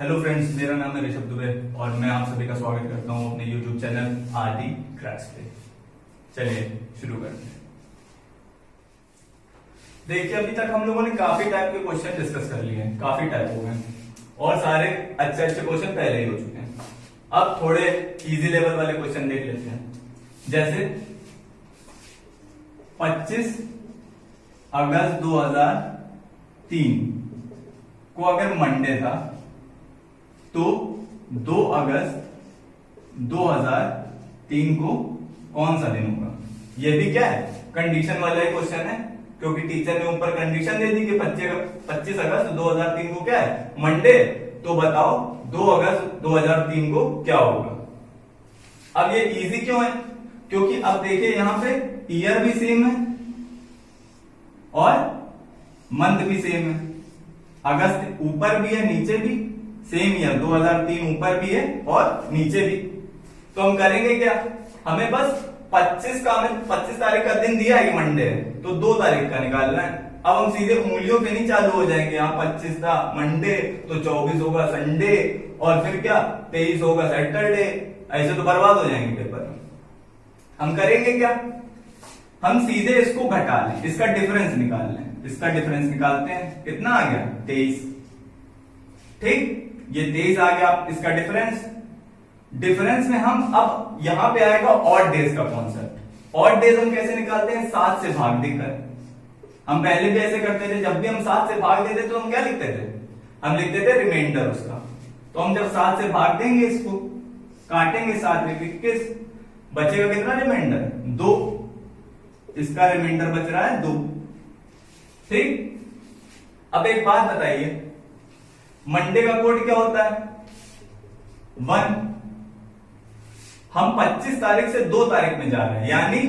Hello friends, मेरा नाम है ऋषभ दुबे और मैं आप सभी का स्वागत करता हूं अपने यूट्यूब चैनल आदि क्रैक्स पे। चलिए शुरू करते हैं। देखिए, अभी तक हम लोगों ने काफी टाइप के क्वेश्चन डिस्कस कर लिए हैं, काफी टाइप हो गए और सारे अच्छे अच्छे क्वेश्चन पहले ही हो चुके हैं। अब थोड़े इजी लेवल वाले क्वेश्चन देख लेते हैं। जैसे 25 अगस्त 2003 को अगर मंडे था तो 2 अगस्त 2003 को कौन सा दिन होगा। ये भी क्या है, कंडीशन वाला ही क्वेश्चन है, क्योंकि टीचर ने ऊपर कंडीशन दे दी कि 25 अगस्त 2003 को क्या है, मंडे। तो बताओ 2 अगस्त 2003 को क्या होगा। अब ये इजी क्यों है, क्योंकि अब देखिए यहां पे ईयर भी सेम है और मंथ भी सेम है। अगस्त ऊपर भी है नीचे भी, सेम ईयर 2003 ऊपर भी है और नीचे भी। तो हम करेंगे क्या, हमें बस 25 तारीख का दिन दिया है कि मंडे है, तो 2 तारीख का निकालना है। अब हम सीधे उंगलियों पे नहीं चालू हो जाएंगे, यहाँ 25 था मंडे तो 24 होगा संडे और फिर क्या 23 होगा सैटरडे। ऐसे तो बर्बाद हो जाएंगे पेपर में। हम करेंगे क्या, हम सीधे इसको घटा लें, इसका डिफरेंस निकाल लें। इसका डिफरेंस निकालते हैं, कितना आ गया 23। ठीक, ये 23 आ गया इसका डिफरेंस। डिफरेंस में हम अब यहां पे आएगा ऑड डेज का कॉन्सेप्ट। ऑड डेज हम कैसे निकालते हैं, 7 से भाग देकर। हम पहले भी ऐसे करते थे, जब भी हम 7 से भाग देते तो हम क्या लिखते थे, हम लिखते थे रिमाइंडर उसका। तो हम जब 7 से भाग देंगे, इसको काटेंगे 7 में 21, बचेगा कितना रिमाइंडर 2। इसका रिमाइंडर बच रहा है 2। ठीक, अब एक बात बताइए, मंडे का कोड क्या होता है 1। हम 25 तारीख से 2 तारीख में जा रहे हैं, यानी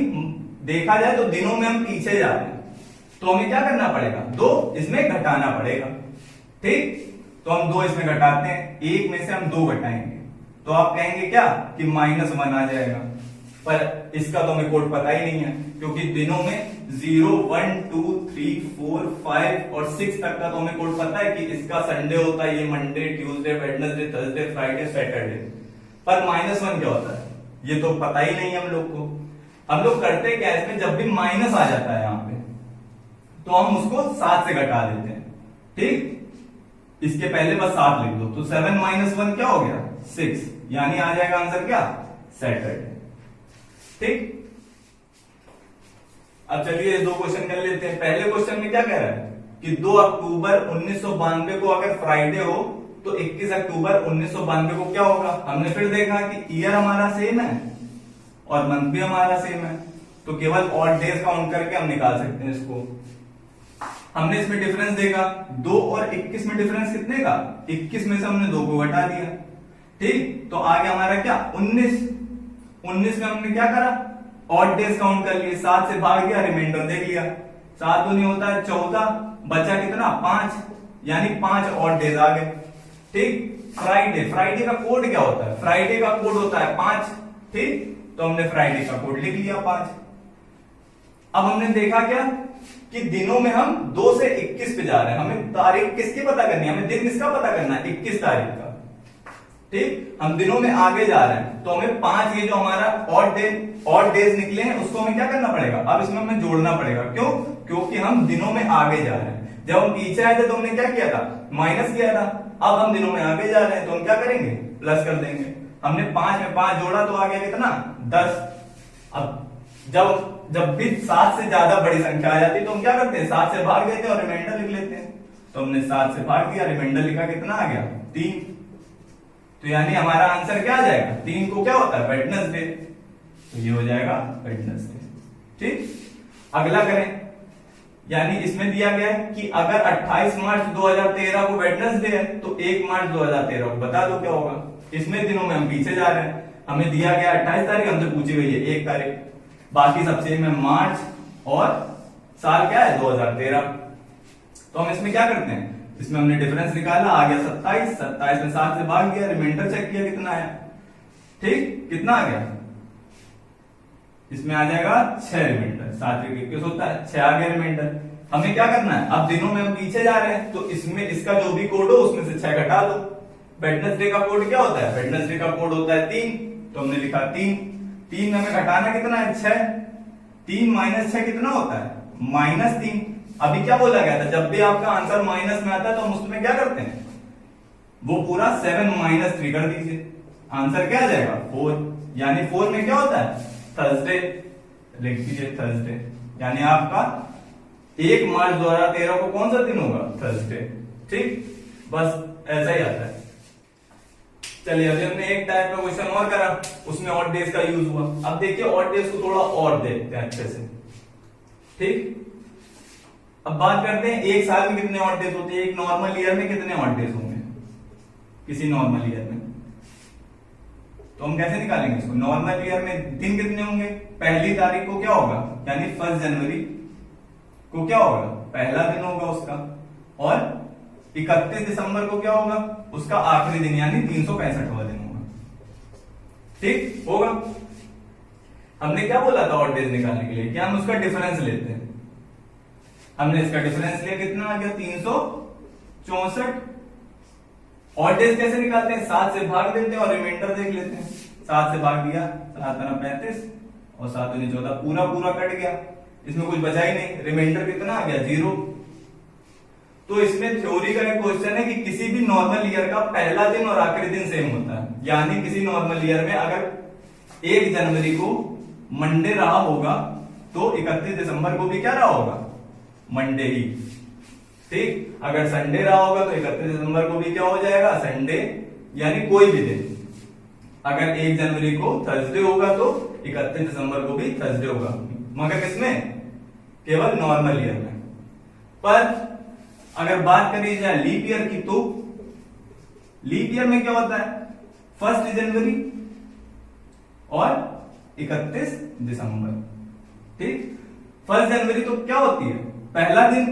देखा जाए तो दिनों में हम पीछे जा रहे हैं, तो हमें क्या करना पड़ेगा, 2 इसमें घटाना पड़ेगा। ठीक, तो हम 2 इसमें घटाते हैं, 1 में से हम 2 घटाएंगे तो आप कहेंगे क्या कि -1 आ जाएगा। पर इसका तो हमें कोड पता ही नहीं है, क्योंकि दिनों में 0, 1, 2, 3, 4, 5 और 6 तक का तो हमें कोड पता है कि इसका संडे होता है, ये Monday, Tuesday, Wednesday, Thursday, Friday, Saturday. पर -1 क्या होता है ये तो पता ही नहीं है हम लोग को। हम लोग करते क्या है, इसमें जब भी माइनस आ जाता है यहां पे तो हम उसको 7 से घटा देते हैं। ठीक, इसके पहले बस 7 लिख दो, तो 7 - 1 क्या हो गया 6, यानी आ जाएगा आंसर क्या सैटरडे। ठीक, अब चलिए 2 क्वेश्चन कर लेते हैं। पहले क्वेश्चन में क्या कह रहा है कि 2 अक्टूबर 1992 को अगर फ्राइडे हो तो 21 अक्टूबर 1992 को क्या होगा। हमने फिर देखा कि ईयर हमारा सेम है और मंथ भी हमारा सेम है, तो केवल ऑड डेज काउंट करके हम निकाल सकते हैं इसको। हमने इसमें डिफरेंस देखा 2 और 21 में डिफरेंस कितने का, 21 में से हमने 2 को घटा दिया। ठीक, तो आगे हमारा क्या 19 में हमने क्या करा, ऑड डेज काउंट कर लिए, 7 से भाग दिया, रिमाइंडर देख लिया, 7 दूनी होता है 14, बचा कितना 5, यानी 5 ऑड डेज आ गए। ठीक, फ्राइडे का कोड क्या होता है, फ्राइडे का कोड होता है 5। ठीक, तो हमने फ्राइडे का कोड लिख लिया 5। अब हमने देखा क्या कि दिनों में हम 2 से 21 पे जा रहे हैं, हमें तारीख किसकी पता करनी है, हमें दिन किसका पता करना है 21 तारीख का। ठीक, हम दिनों में आगे जा रहे हैं तो हमें 5 ये जो हमारा ऑड डेज निकले हैं उसको हमें क्या करना पड़ेगा, अब इसमें हमें जोड़ना पड़ेगा। क्यों, क्योंकि हम दिनों में आगे जा रहे हैं। जब हम पीछे आए थे तो हमने क्या किया था, माइनस किया था। अब हम दिनों में आगे जा रहे हैं तो हम क्या करेंगे, प्लस कर देंगे। हमने 5 में 5 जोड़ा तो आ गया कितना 10। अब जब भी 7 से ज्यादा बड़ी संख्या आ जाती है तो हम क्या करते हैं, 7 से भाग देते हैं और रिमाइंडर लिख लेते हैं। तो हमने 7 से भाग दिया, रिमाइंडर लिखा, कितना आ गया 3। तो यानी हमारा आंसर क्या आ जाएगा, 3 को क्या होता है वेडनेसडे, तो ये हो जाएगा वेडनेसडे। ठीक, अगला करें, यानी इसमें दिया गया है कि अगर 28 मार्च 2013 को वेडनेसडे है तो 1 मार्च 2013 को बता दो क्या होगा। इसमें दिनों में हम पीछे जा रहे हैं, हमें दिया गया 28 तारीख, हमसे पूछी गई है 1 तारीख, बाकी सब सेम है मार्च और साल क्या है 2013। तो हम इसमें क्या करते हैं, इसमें हमने डिफरेंस निकाला, आ गया 27 में 7 से भाग दिया, रिमाइंडर चेक किया कितना आया। ठीक, कितना आ गया, इसमें आ जाएगा 6 रिमाइंडर, 7 21 होता है, 6 आ गया रिमाइंडर। हमें क्या करना है, अब दिनों में हम पीछे जा रहे हैं तो इसमें इसका जो भी कोड हो उसमें से 6 घटा दो, वेडनेसडे का कोड क्या होता है? वेडनेसडे का कोड होता है 3, तो हमने लिखा 3। 3 में हमें घटाना कितना है? 6। 3 माइनस 6 कितना होता है? -3। अभी क्या बोला गया था? जब भी आपका आंसर माइनस में आता है तो हम उसमें क्या करते हैं? वो पूरा 7 - 3 कर दीजिए, आंसर क्या आ जाएगा? 4। यानी 4 में क्या होता है? थर्सडे। लिख दीजिए थर्सडे, यानी आपका 1 मार्च 2013 को कौन सा दिन होगा? थर्सडे। ठीक, बस ऐसा ही आता है। चलिए अभी हमने एक टाइप का क्वेश्चन और करा, उसमें ऑड डेज का यूज हुआ। अब देखिए ऑड डेज को थोड़ा और देखते हैं अच्छे से। ठीक, अब बात करते हैं एक साल में कितने ऑड डेज होते हैं, एक नॉर्मल ईयर में कितने ऑड डेज होंगे किसी नॉर्मल ईयर में। तो हम कैसे निकालेंगे इसको? नॉर्मल ईयर में दिन कितने होंगे? पहली तारीख को क्या होगा? यानी 1 जनवरी को क्या होगा? पहला दिन होगा उसका। और 31 दिसंबर को क्या होगा? उसका आखिरी दिन, यानी 365वां दिन होगा। ठीक होगा। हमने क्या बोला था ऑड डेज निकालने के लिए? क्या हम उसका डिफरेंस लेते हैं। हमने इसका डिफरेंस लिया, कितना आ गया? 364। ऑड डेज कैसे निकालते हैं? 7 से भाग देते हैं और रिमाइंडर देख लेते हैं। 7 से भाग दिया, 7 × 35 और 7 × 14, पूरा पूरा कट गया, इसमें कुछ बचा ही नहीं। रिमाइंडर कितना आ गया? 0। तो इसमें थ्योरी का एक क्वेश्चन है कि किसी भी नॉर्मल ईयर का पहला दिन और आखिरी दिन सेम होता है। यानी किसी नॉर्मल ईयर में अगर 1 जनवरी को मंडे रहा होगा तो 31 दिसंबर को भी क्या रहा होगा? मंडे ही। ठीक, अगर संडे रहा होगा तो 31 दिसंबर को भी क्या हो जाएगा? संडे, यानी कोई भी दिन। अगर 1 जनवरी को थर्सडे होगा तो 31 दिसंबर को भी थर्सडे होगा, मगर किसमें? केवल नॉर्मल ईयर में। पर अगर बात करी जाए लीप ईयर की, तो लीप ईयर में क्या होता है? 1 जनवरी और 31 दिसंबर। ठीक, 1 जनवरी तो क्या होती है? पहला दिन,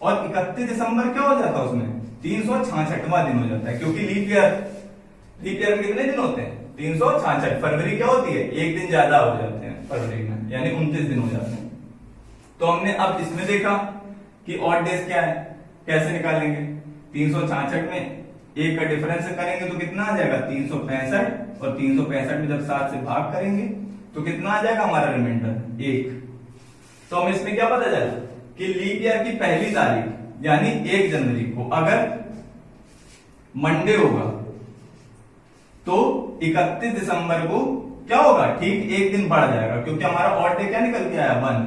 और 31 दिसंबर क्या हो जाता है उसमें? 366वां दिन हो जाता है, क्योंकि लीप ईयर में कितने दिन होते हैं? 366। फरवरी क्या होती है? एक दिन ज्यादा हो जाते हैं फरवरी में, यानी 29 दिन हो जाते हैं। तो हमने अब इसमें देखा कि ऑड डेज क्या है, कैसे निकालेंगे? 366 में एक का डिफरेंस करेंगे तो कितना आ जाएगा? 365, और 365 में जब 7 से भाग करेंगे तो कितना आ जाएगा हमारा रिमाइंडर? 1। तो हमें इसमें क्या पता चला कि लीप ईयर की पहली तारीख यानी 1 जनवरी को अगर मंडे होगा तो 31 दिसंबर को क्या होगा? ठीक एक दिन बढ़ जाएगा, क्योंकि हमारा ऑड डे क्या निकल के आया? 1।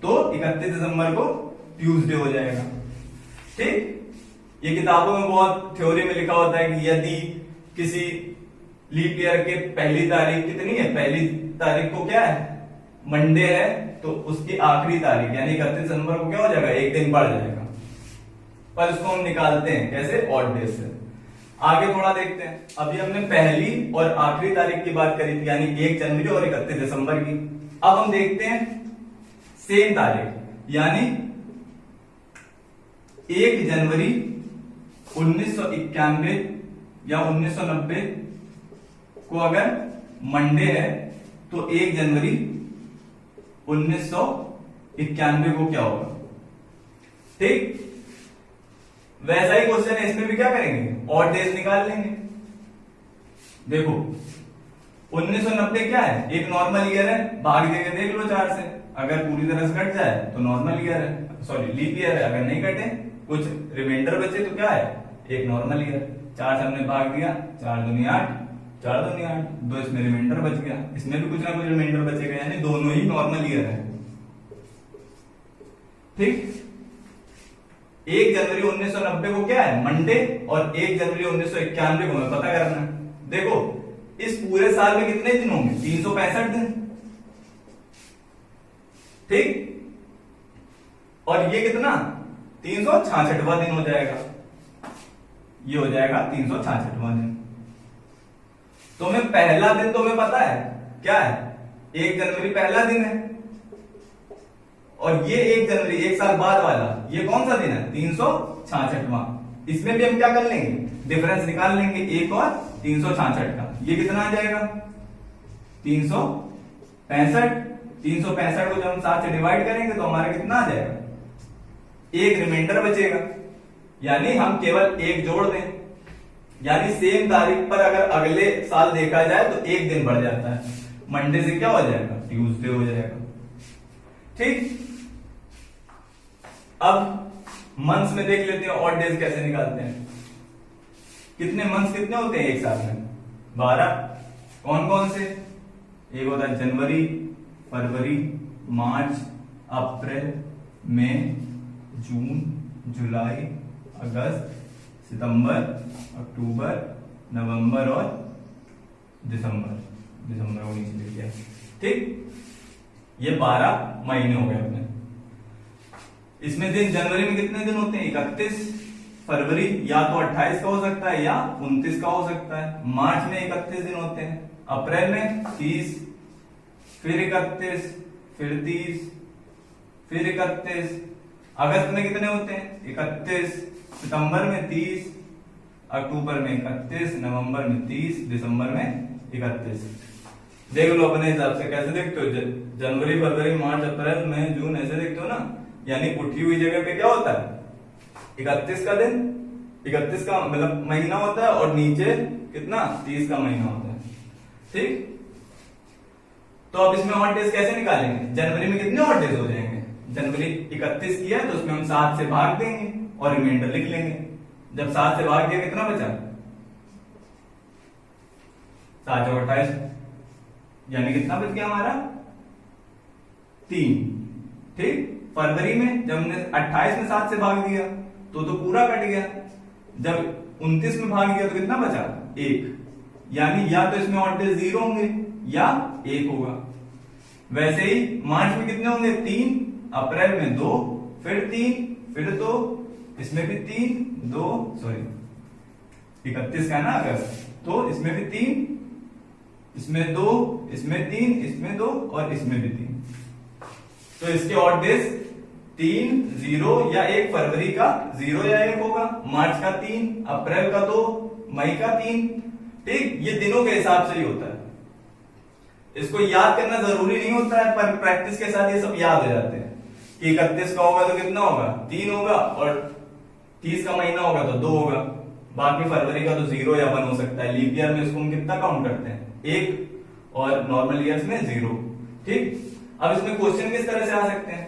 तो 31 दिसंबर को ट्यूसडे हो जाएगा। ठीक, ये किताबों में बहुत थ्योरी में लिखा होता है कि यदि किसी लीप ईयर के पहली तारीख कितनी है? पहली तारीख को क्या है? मंडे है, तो उसकी आखिरी तारीख यानी 31 दिसंबर को क्या हो जाएगा? एक दिन बढ़ जाएगा। पर इसको हम निकालते हैं कैसे? ऑड डेज से। आगे थोड़ा देखते हैं। अभी हमने पहली और आखिरी तारीख की बात करी थी, यानी 1 जनवरी और 31 दिसंबर की। अब हम देखते हैं सेम तारीख, यानी 1 जनवरी 1991 या 1990 को अगर मंडे है तो 1 जनवरी 1991 को क्या होगा? ठीक, वैसा ही क्वेश्चन है, इसमें भी क्या करेंगे? ऑड डेज निकाल लेंगे। देखो 1990 क्या है? एक नॉर्मल ईयर है, भाग देके देख लो 4 से, अगर पूरी तरह से कट जाए तो नॉर्मल ईयर है, सॉरी लीप ईयर है। अगर नहीं कटे, कुछ रिमाइंडर बचे तो क्या है? एक नॉर्मल ईयर। 4 से हमने भाग दिया, 4 दूनी 8, 4 दूनी 8, 2 इसमें रिमाइंडर बच गया, इसमें भी कुछ ना कुछ रिमाइंडर बचेगा, यानी दोनों ही नॉर्मल ईयर है। ठीक, 1 जनवरी 1990 को क्या है? मंडे, और 1 जनवरी 1991 को हमें पता करना है। देखो इस पूरे साल में कितने दिन होंगे? 365 दिन। ठीक, और ये कितना? 366वां दिन हो जाएगा। ये हो जाएगा 366वां दिन। तो हमें पहला दिन तो हमें पता है क्या है? 1 जनवरी पहला दिन है, और ये 1 जनवरी एक साल बाद वाला ये कौन सा दिन है? 366वां। इसमें भी हम क्या कर लेंगे? डिफरेंस निकाल लेंगे, 1 और 366 का। ये कितना आ जाएगा? 365। 365 को जब हम 7 से डिवाइड करेंगे तो हमारा कितना आ जाएगा? एक रिमाइंडर बचेगा, यानी हम केवल 1 जोड़ दें यानी सेम तारीख पर अगर अगले साल देखा जाए तो एक दिन बढ़ जाता है, मंडे से क्या हो जाएगा, ट्यूसडे हो जाएगा। ठीक, अब मंथ्स में देख लेते हैं ऑड डेज कैसे निकालते हैं। कितने मंथ्स कितने होते हैं एक साल में, 12। कौन कौन से, एक होता है जनवरी, फरवरी, मार्च, अप्रैल, मई, जून, जुलाई, अगस्त, सितंबर, अक्टूबर, नवंबर और दिसंबर। दिसंबर को नीचे लिख दिया। ठीक, ये 12 महीने हो गए अपने। इसमें दिन जनवरी में कितने दिन होते हैं, 31। फरवरी या तो 28 का हो सकता है या 29 का हो सकता है। मार्च में 31 दिन होते हैं। अप्रैल में 30, फिर 31, फिर 30, फिर 31। अगस्त में कितने होते हैं, 31। सितंबर में 30, अक्टूबर में 31, नवंबर में 30, दिसंबर में 31। देख लो अपने हिसाब से कैसे देखते हो, जनवरी, फरवरी, मार्च, अप्रैल, मई, जून, ऐसे देखते हो ना। यानी उठी हुई जगह पे क्या होता है, 31 का दिन, 31 का मतलब महीना होता है, और नीचे कितना, 30 का महीना होता है। ठीक, तो अब इसमें ऑड डेज कैसे निकालेंगे, जनवरी में कितने ऑड डेज हो जाएंगे, जनवरी 31 किया तो उसमें हम 7 से भाग देंगे और रिमाइंडर लिख लेंगे। जब 7 से भाग दिया कितना बचा, 7 और 28, यानी कितना बच गया हमारा, 3। ठीक, फरवरी में जब हमने 28 में 7 से भाग दिया तो पूरा कट गया। जब 29 में भाग दिया तो कितना बचा, 1। यानी या तो इसमें ऑड डेज 0 होंगे या 1 होगा। वैसे ही मार्च में कितने होंगे, 3, अप्रैल में 2, फिर 3, फिर 2, इसमें भी 3, 2, सॉरी 31 का ना अगस्त, तो इसमें भी 3, इसमें 2, इसमें 3, इसमें 2 और इसमें भी 3। तो इसके ऑड डेज 3, 0 या 1। फरवरी का 0 या 1 होगा, मार्च का 3, अप्रैल का 2, मई का 3। ठीक, ये दिनों के हिसाब से ही होता है। इसको याद करना जरूरी नहीं होता है, पर प्रैक्टिस के साथ ये सब याद हो जाते हैं कि 31 का होगा तो कितना होगा, 3 होगा, और 30 का महीना होगा तो 2 होगा। बाकी फरवरी का तो 0 या 1 हो सकता है। लीप ईयर में इसको हम कितना काउंट करते हैं, 1, और नॉर्मल ईयर्स में 0। ठीक, अब इसमें क्वेश्चन किस तरह से आ सकते हैं,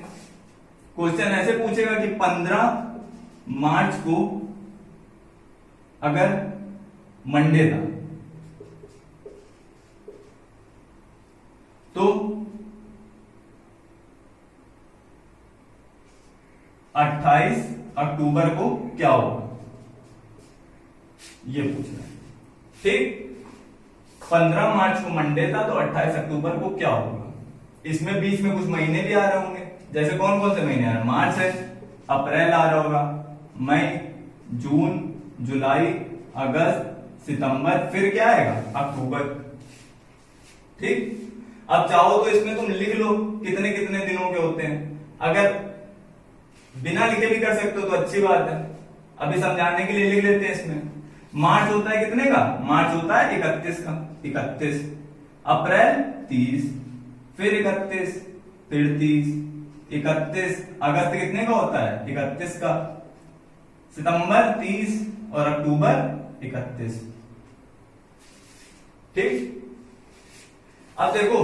क्वेश्चन ऐसे पूछेगा कि 15 मार्च को अगर मंडे था तो 28 अक्टूबर को क्या होगा, ये पूछना है। ठीक, 15 मार्च को मंडे था तो 28 अक्टूबर को क्या होगा। इसमें बीच में कुछ महीने भी आ रहे होंगे, जैसे कौन कौन से महीने आ रहे हैं, मार्च है, अप्रैल आ रहा होगा, मई, जून, जुलाई, अगस्त, सितंबर, फिर क्या आएगा, अक्टूबर। ठीक, अब चाहो तो इसमें तुम लिख लो कितने कितने दिनों के होते हैं। अगर बिना लिखे भी कर सकते हो तो अच्छी बात है, अभी समझाने के लिए लिख लेते हैं। इसमें मार्च होता है कितने का, मार्च होता है 31 का, 31। अप्रैल 30, फिर 31, फिर 30, 31। अगस्त कितने का होता है, 31 का। सितंबर 30 और अक्टूबर 31। ठीक, अब देखो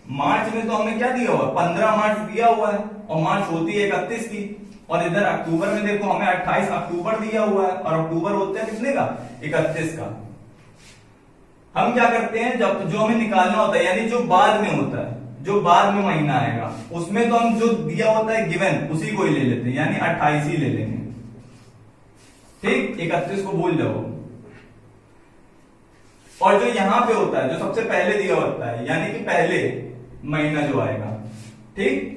मार्च में तो हमने क्या दिया हुआ है, 15 मार्च दिया हुआ है, और मार्च होती है 31 की। और इधर अक्टूबर में देखो हमें 28 अक्टूबर दिया हुआ है, और अक्टूबर होते हैं कितने का, 31 का। हम क्या करते हैं, जब जो हमें निकालना होता है, यानी जो बाद में होता है, जो बाद में महीना आएगा, उसमें तो हम जो दिया होता है गिवन उसी को ही ले लेते हैं, यानी 28 ही ले लेंगे। ठीक, 31 को भूल जाओ। और जो यहां पे होता है, जो सबसे पहले दिया होता है, यानी कि पहले महीना जो आएगा, ठीक,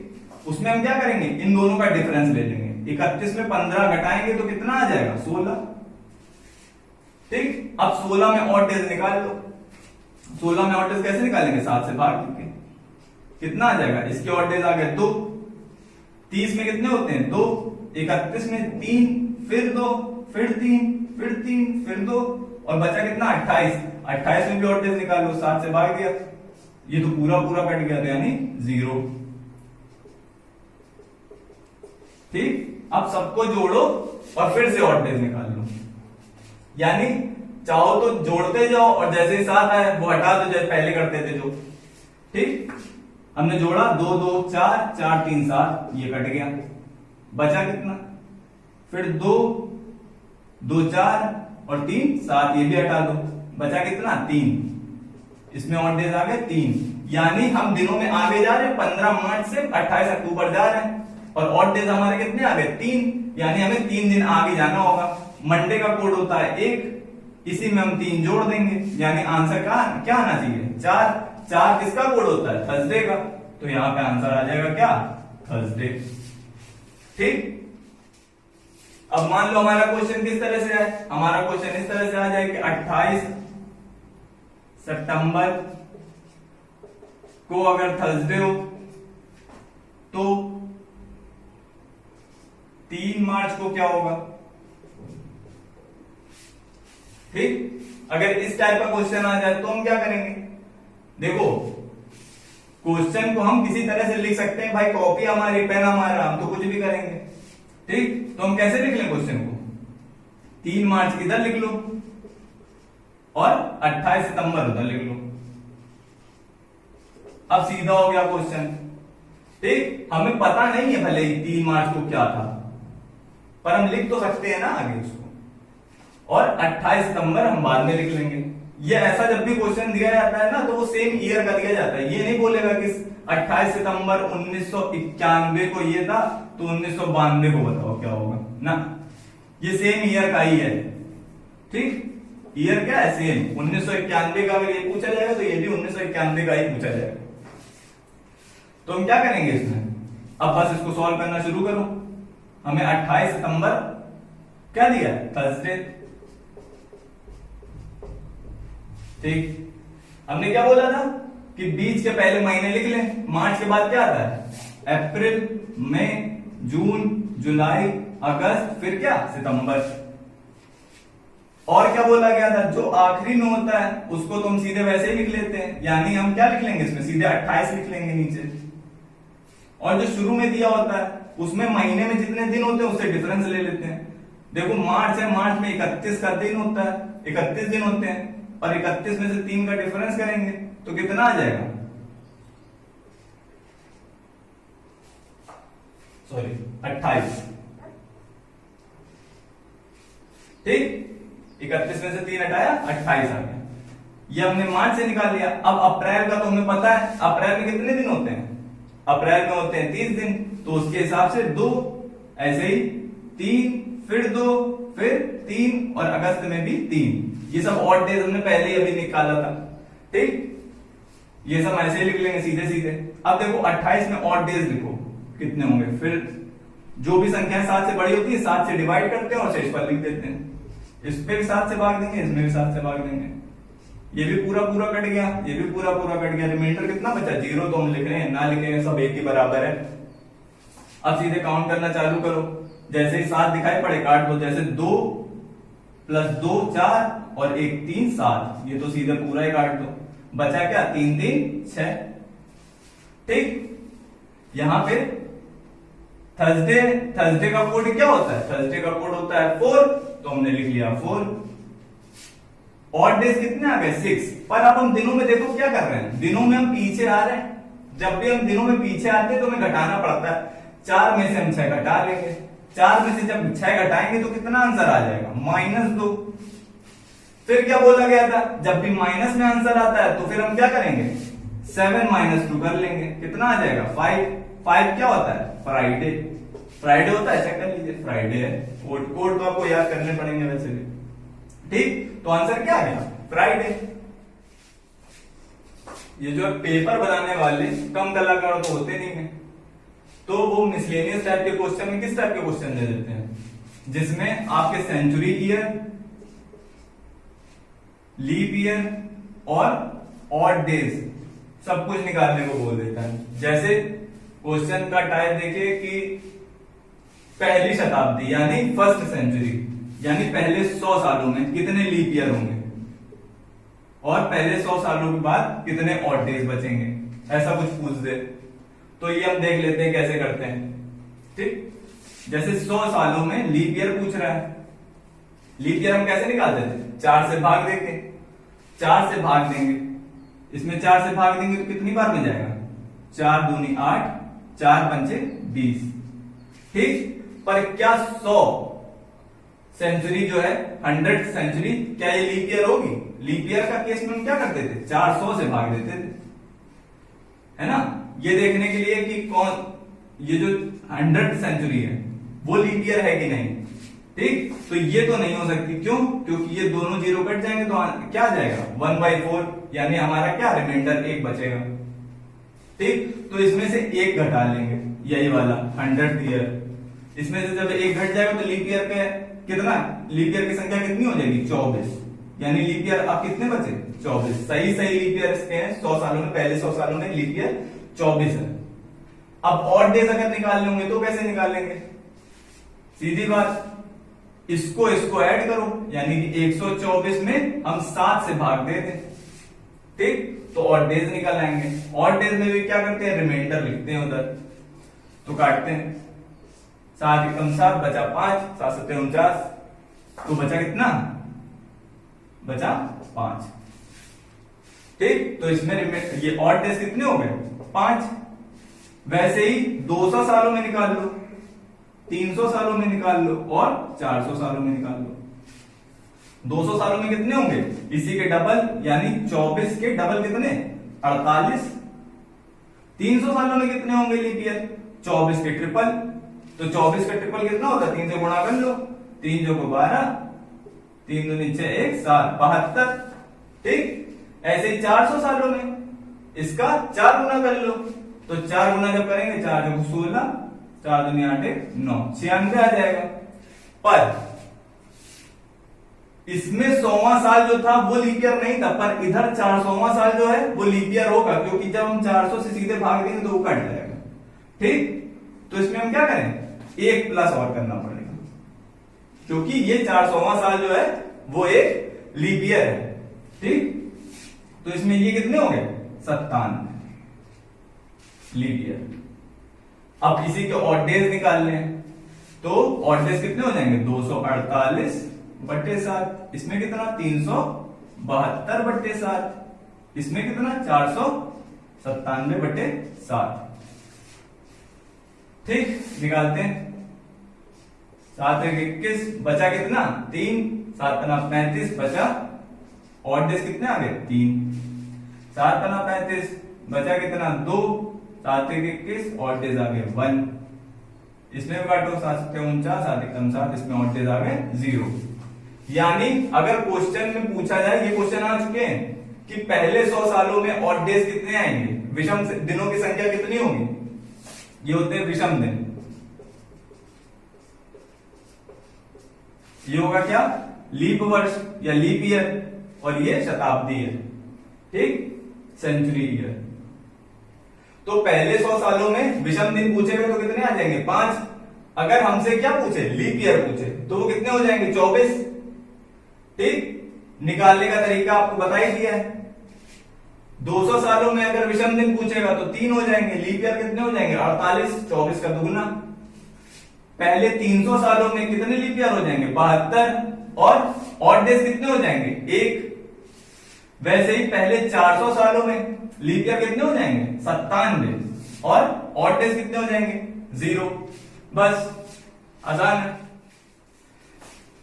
उसमें हम क्या करेंगे, इन दोनों का डिफरेंस ले लेंगे। 31 में 15 घटाएंगे तो कितना आ जाएगा, 16। ठीक, अब 16 में ऑड डेज निकाल लो। 16 में ऑड डेज कैसे निकालेंगे, 7 से भाग करके। कितना आ जाएगा, इसके ऑड डेज आ गए 2। 30 में कितने होते हैं, 2। 31 में 3, फिर 2, फिर 3, फिर 3, फिर 2, और बचा कितना, 28। 28 में भी ऑड डेज निकालो, 7 से भाग दिया, ये तो पूरा पूरा कट गया, तो यानी 0। ठीक, अब सबको जोड़ो और फिर से ऑड डेज निकाल लो, यानी चाहो तो जोड़ते जाओ और जैसे ही 7 आए वो हटा दो, जैसे पहले करते थे जो। ठीक, हमने जोड़ा 2 2 4 4 3 7, ये कट गया, बचा कितना, फिर 2 2 4 और 3 7, ये भी हटा दो, बचा कितना 3, इसमें ऑड डेज आ गए 3। यानी हम दिनों में आगे जा रहे हैं, 15 मार्च से 28 अक्टूबर जा रहे हैं, और ऑड डेज हमारे कितने आ गए 3, यानी हमें 3 दिन आगे जाना होगा। मंडे का कोड होता है 1, इसी में हम 3 जोड़ देंगे, यानी आंसर क्या आना चाहिए 4। 4 किसका कोड होता है, थर्सडे का, तो यहां पे आंसर आ जाएगा क्या, थर्सडे। ठीक, अब मान लो हमारा क्वेश्चन किस तरह से है, हमारा क्वेश्चन इस तरह से आ जाए कि 28 सितंबर को अगर थर्सडे हो तो 3 मार्च को क्या होगा। ठीक, अगर इस टाइप का क्वेश्चन आ जाए तो हम क्या करेंगे, देखो क्वेश्चन को हम किसी तरह से लिख सकते हैं भाई, कॉपी हमारी, पेन हमारा, हम तो कुछ भी करेंगे। ठीक, तो हम कैसे लिख लें क्वेश्चन को, 3 मार्च इधर लिख लो और 28 सितंबर उधर लिख लो, अब सीधा हो गया क्वेश्चन। ठीक, हमें पता नहीं है भले ही 3 मार्च को क्या था, पर हम लिख तो सकते हैं ना आगे उसको, और 28 सितंबर हम बाद में लिख लेंगे। ये ऐसा जब भी क्वेश्चन दिया जाता है ना तो वो सेम ईयर का दिया जाता है, ये नहीं बोलेगा कि 28 सितंबर 1991 को ये था तो 1992 को बताओ क्या होगा ना, ये सेम ईयर का ही है। ठीक, ईयर क्या है सेम, 1991 का अगर ये पूछा जाएगा तो ये भी 1991 का ही पूछा जाएगा। तो हम क्या करेंगे इसमें, अब बस इसको सॉल्व करना शुरू करो। हमें 28 सितंबर क्या दिया, थर्सडे। ठीक, हमने क्या बोला था कि बीच के पहले महीने लिख लें, मार्च के बाद क्या आता है, अप्रैल, मई, जून, जुलाई, अगस्त, फिर क्या सितंबर। और क्या बोला गया था, जो आखिरी में होता है उसको तो हम सीधे वैसे ही लिख लेते हैं, यानी हम क्या लिख लेंगे इसमें, सीधे 28 लिख लेंगे नीचे, और जो शुरू में दिया होता है उसमें महीने में जितने दिन होते हैं उससे डिफरेंस ले लेते हैं। देखो मार्च है, मार्च में 31 का दिन होता है, 31 दिन होते हैं, और 31 में से 3 का डिफरेंस करेंगे तो कितना आ जाएगा, सॉरी 28। ठीक, 31 में से 3 हटाया, 28 आ गया। ये हमने मार्च से निकाल लिया। अब अप्रैल का तो हमें पता है, अप्रैल में कितने दिन होते हैं, अप्रैल में होते हैं 30 दिन, तो उसके हिसाब से 2, ऐसे ही 3, फिर 2, फिर 3, और अगस्त में भी 3। ये सब ऑड डेज हमने पहले ही अभी निकाला था। ठीक, ये सब ऐसे ही लिख लेंगे सीधे सीधे। अब देखो 28 में ऑड डेज लिखो कितने होंगे, फिर जो भी संख्या 7 से बड़ी होती है 7 से डिवाइड करते हैं और शेष पर लिख देते हैं। इस पे भी 7 से भाग देंगे, इसमें भी 7 से भाग देंगे, ये भी पूरा पूरा कट गया, ये भी पूरा पूरा कट गया, रिमाइंडर कितना बचा 0। तो हम लिख रहे हैं ना लिखेंगे, सब एक ही बराबर है। अब सीधे काउंट करना चालू करो, जैसे ही 7 दिखाई पड़े काट दो, जैसे 2 + 2 4 और 1 3 7, ये तो सीधे पूरा ही काट दो, बचा क्या 3 3 6। ठीक, यहां पे थर्सडे का कोड क्या होता है, थर्सडे का कोड होता है 4, तो हमने लिख लिया 4। ऑड डेज कितने आ गए 6। पर अब हम दिनों में देखो क्या कर रहे हैं, दिनों में हम पीछे आ रहे हैं। जब भी हम दिनों में पीछे आते हैं तो हमें घटाना पड़ता है। 4 में से हम 6 घटा लेंगे, 4 में से जब 6 घटाएंगे तो कितना आंसर आ जाएगा, -2। फिर क्या बोला गया था, जब भी माइनस में आंसर आता है तो फिर हम क्या करेंगे, 7 - 2 कर लेंगे, कितना आ जाएगा 5। 5 क्या होता है, फ्राइडे। फ्राइडे होता है, चेक कर लीजिए, फ्राइडे है। कोड तो आपको याद करने पड़ेंगे वैसे भी। ठीक, तो आंसर क्या आ गया, फ्राइडे। ये जो पेपर बनाने वाले कम कलाकार तो होते नहीं है, तो वो मिसलेनियस टाइप के क्वेश्चन में किस टाइप के क्वेश्चन दे देते हैं, जिसमें आपके सेंचुरी ईयर, लीप ईयर और ऑड डेज सब कुछ निकालने को बोल देता है। जैसे क्वेश्चन का टाइप देखिए कि पहली शताब्दी यानी फर्स्ट सेंचुरी, यानी पहले 100 सालों में कितने लीप ईयर होंगे, और पहले 100 सालों के बाद कितने ऑड डेज बचेंगे, ऐसा कुछ पूछ दे तो ये हम देख लेते हैं कैसे करते हैं। ठीक, जैसे 100 सालों में लीप ईयर पूछ रहा है, लीप ईयर हम कैसे निकालते थे, 4 से भाग देंगे, 4 से भाग देंगे, इसमें 4 से भाग देंगे तो कितनी बार मिल जाएगा, 4 दूनी 8, 4 पंचे 20। ठीक, पर क्या 100 सेंचुरी जो है 100 सेंचुरी, क्या ये लीप ईयर होगी? लीप ईयर का केस में हम क्या करते थे, 400 से भाग देते थे, है ना। ये देखने के लिए कि कौन, ये जो 100 सेंचुरी है वो लीप ईयर है कि नहीं। ठीक, तो ये तो नहीं हो सकती, क्यों? क्योंकि ये दोनों जीरो कट जाएंगे तो क्या आ जाएगा 1/4, यानी हमारा क्या रिमाइंडर 1 बचेगा। ठीक, तो इसमें से 1 घटा लेंगे, यही वाला 100th ईयर। इसमें से जब 1 घट जाएगा तो लीप ईयर के कितना, लीप ईयर की संख्या कितनी हो जाएगी 24, यानी लीप ईयर अब कितने बचे 24। सही सही लीप ईयर इसके हैं 100 सालों में, पहले 100 सालों में लीप ईयर 24 है। अब ऑड डेज अगर निकालने होंगे तो कैसे निकालेंगे, सीधी बात, इसको ऐड करो, यानी कि 124 में हम 7 से भाग दे दें। ठीक, तो ऑड डेज निकल आएंगे। ऑड डेज में भी क्या करते हैं, रिमाइंडर लिखते हैं उधर, तो काटते हैं, 7 एकम 7 बचा 5, 7 सत्ते 49, तो बचा कितना, बचा 5। ठीक, तो इसमें ये ऑड डेज कितने हो गए 5। वैसे ही 200 सालों में निकाल लो, 300 सालों में निकाल लो और 400 सालों में निकाल लो। 200 सालों में कितने होंगे, इसी के डबल, यानी 24 के डबल कितने 48। 300 सालों में कितने होंगे लीप ईयर, 24 के ट्रिपल, तो 24 का ट्रिपल कितना होता है, 3 से गुणा कर लो, 3 जो को 12, 3 दूनी 6 1 7 72। ठीक, ऐसे ही 400 सालों में इसका 4 गुना कर लो, तो 4 गुना जब करेंगे 4 जो 16, 4 दूनी 8 1 9, 96 आ जाएगा। पर इसमें 100वां साल जो था वो लीप ईयर नहीं था, पर इधर 400वां साल जो है वो लीप ईयर होगा, क्योंकि जब हम 400 से सीधे भाग देंगे तो वो कट जाएगा। ठीक, तो इसमें हम क्या करें, 1 प्लस और करना पड़ेगा, क्योंकि ये 400वां साल जो है वो एक लीप ईयर है। ठीक, तो इसमें ये कितने हो गए 97 लीप ईयर। अब इसी के ऑड डेज निकाल लें, तो ऑड डेज कितने हो जाएंगे 248/7, इसमें कितना 372/7, इसमें कितना 497/7। ठीक, निकालते हैं, 7 1 21 बचा कितना 3, 7 35 बचा, ऑड डेज कितने आ गए 3, 7 35 बचा कितना 2, 7 1 21 ऑड डेज आ गए 1। इसमें भी काटो, 7 7 49, 7 1 7, इसमें ऑड डेज आ गए 0। यानी अगर क्वेश्चन में पूछा जाए, ये क्वेश्चन आ चुके हैं कि पहले 100 सालों में ऑड डेज कितने आएंगे, विषम दिनों की संख्या कितनी होगी, ये होते हैं विषम दिन। ये होगा क्या, लीप वर्ष या लीप ईयर, और ये शताब्दी है। ठीक, सेंचुरी ईयर। तो पहले 100 सालों में विषम दिन पूछेगा तो कितने आ जाएंगे 5। अगर हमसे क्या पूछे, लीप ईयर पूछे, तो वो कितने हो जाएंगे 24। ठीक, निकालने का तरीका आपको बता ही दिया है। 200 सालों में अगर विषम दिन पूछेगा तो 3 हो जाएंगे, लीप ईयर कितने हो जाएंगे 48, 24 का दुगुना। पहले 300 सालों में कितने लीप ईयर हो जाएंगे 72, और ऑड डेज कितने हो जाएंगे 1। वैसे ही पहले 400 सालों में लीप ईयर कितने हो जाएंगे 97, और ऑड डेज कितने हो जाएंगे 0। बस आसान है।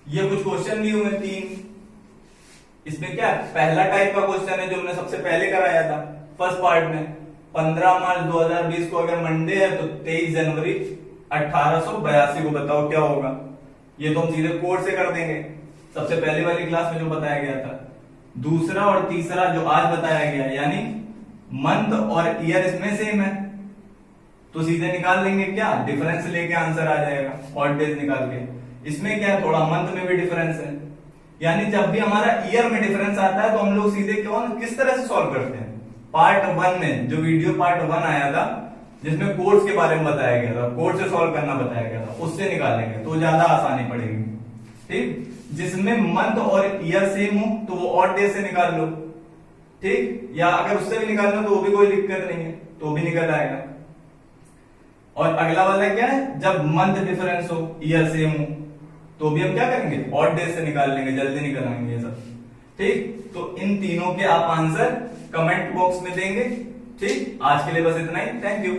ये कुछ क्वेश्चन दिए हुए 3। इसमें क्या पहला टाइप का क्वेश्चन है जो हमने सबसे पहले कराया था फर्स्ट पार्ट में, 15 मार्च 2020 को अगर मंडे है तो 23 जनवरी 1882 को बताओ क्या होगा। ये तो हम सीधे कोड से कर देंगे, सबसे पहले वाली क्लास में जो बताया गया था। दूसरा और तीसरा जो आज बताया गया, यानी मंथ और ईयर इसमें सेम है, तो सीधे निकाल लेंगे, क्या डिफरेंस लेके आंसर आ जाएगा ऑड डेज निकाल के। इसमें क्या है, थोड़ा मंथ में भी डिफरेंस है, यानी जब भी हमारा ईयर में डिफरेंस आता है तो हम लोग सीधे किस तरह से सॉल्व करते हैं। पार्ट 1 में जो वीडियो पार्ट 1 आया था जिसमें कोड्स के बारे में बताया गया था, कोड से सॉल्व करना बताया गया था, उससे निकालेंगे तो ज्यादा आसानी पड़ेगी। ठीक, जिसमें मंथ और ईयर सेम हो तो वो ऑड डेज से निकाल लो। ठीक, या अगर उससे भी निकालना तो वो भी कोई दिक्कत नहीं है, तो भी निकल आएगा। और अगला वाला क्या है, जब मंथ डिफरेंस हो ईयर सेम हो तो तो भी हम क्या करेंगे, ऑड डेज से निकाल लेंगे, जल्दी निकालेंगे ये सब। ठीक, तो इन तीनों के आप आंसर कमेंट बॉक्स में देंगे। ठीक, आज के लिए बस इतना ही। Thank you.